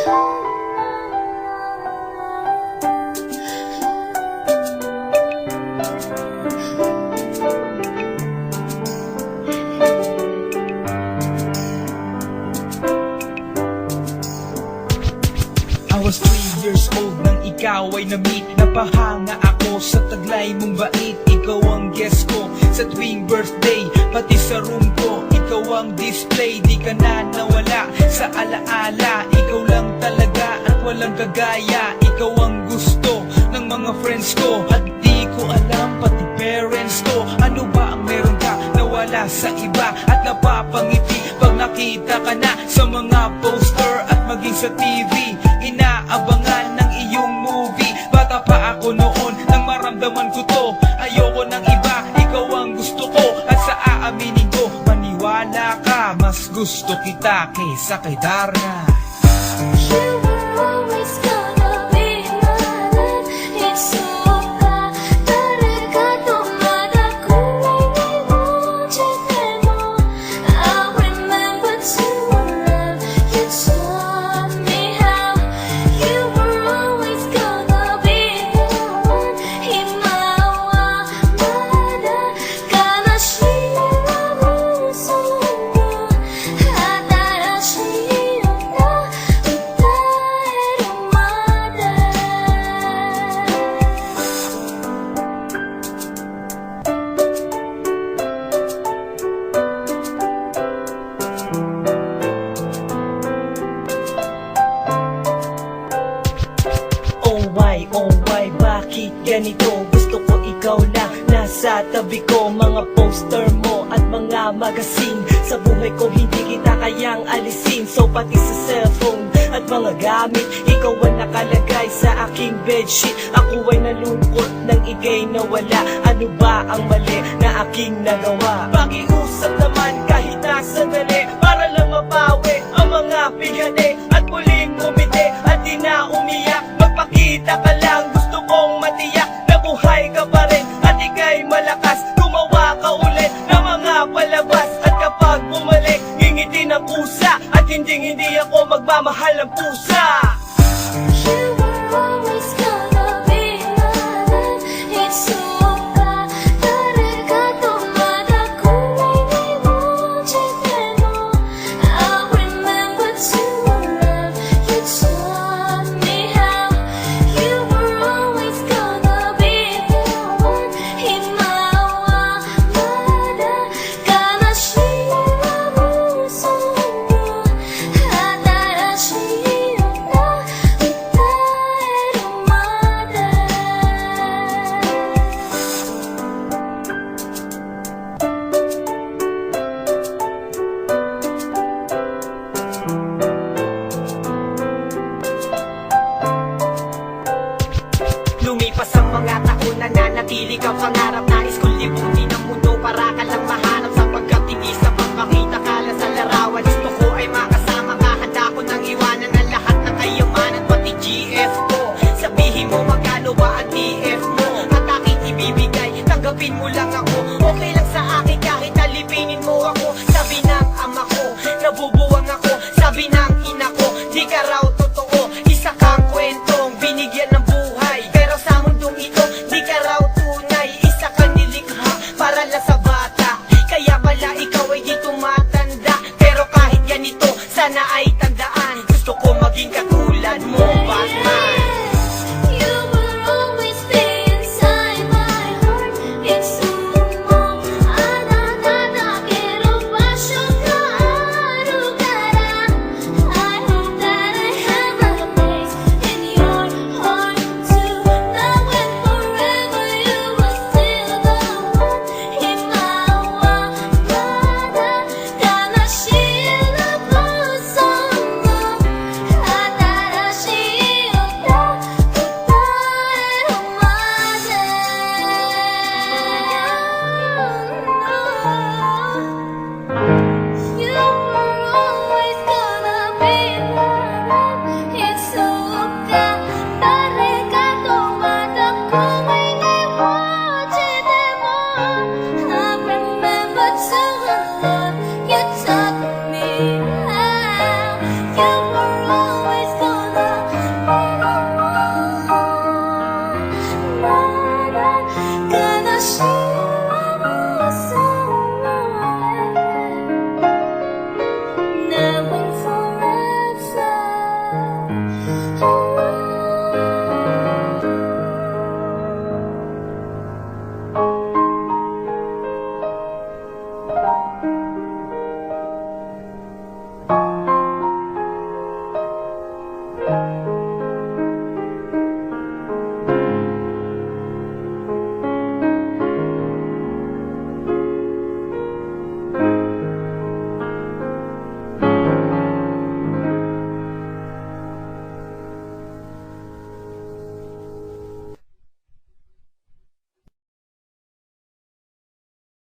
I was 3 years old nang ikaw ay na-meet. Napahanga ako sa taglay mong bait. Ikaw ang guest ko sa tuwing birthday, pati sa room ko. Ikaw ang display, di ka na nawala sa alaala. Ikaw lang talaga at walang kagaya. Ikaw ang gusto ng mga friends ko, at di ko alam pati parents ko. Ano ba ang meron ka na wala sa iba, at napapangiti pag nakita ka na sa mga poster at maging sa TV. Inaabangan ng iyong movie. Bata pa ako noon nang maramdaman ko to. Ayoko ng iba, ikaw ang gusto ko. At sa aaminin ko, maniwala ka, mas gusto kita kaysa kay Darna. You were always gonna be my love. It's so bad. 다르가도 마다고 못했네 너. I remember to love. You taught me how. You were always gonna be the one. 희망과 마다 가나시라고 소원. 하다라시였나. Oh why, bakit ganito? Gusto ko ikaw lang nasa tabi ko. Mga poster mo at mga magazine, sa buhay ko hindi kita kayang alisin. So pati sa cellphone at mga gamit, ikaw ang nakalagay sa aking bedsheet. Ako ay nalungkot nang ika'y nawala. Ano ba ang mali na aking nagawa? Pakiusap naman kahit na sandali, para lang mapawi ang mga bighani at muling umiti at di na umiyak. Magpakita ka lang, gusto kong matiyak na buhay ka pa rin at ika'y malakas. Gumawa ka ulit ng mga palabas, at kapag bumalik, ngingiti ng pusa, at hindi ako magmamahal ng pusa. You were always gonna be my love. It's so bad. 다르가도 마다고 못했네 너. I remember to love. You taught me how. You were always gonna be the one. 희망과 마다 가나시라고 소원. 하다라시였나. Lumipas ang mga taon, nananatili kang pangarap. Nais kong libutin ang mundo para ka lang mahanap, sapagkat hindi sa pagpakita ka lang sa larawan. Gusto ko ay makasama ka, handa ko nang iwanan ang lahat ng kayamanan, pati GF ko. Sabihin mo magkano ba ang TF mo, at aking ibibigay, tanggapin mo lang ako. Okay lang sa akin kahit alipinin mo ako. Sabi ng ama ko, nabubuwang ako. Sabi ng ina ko, di ka raw totoo. Isa kang kwentong binigyan ng buhay, pero sa mundong ito, di ka raw tunay. Isa kang nilikha para lang sa bata, kaya pala ikaw ay di tumatanda. Pero kahit ganito, sana ay tandaan, gusto ko maging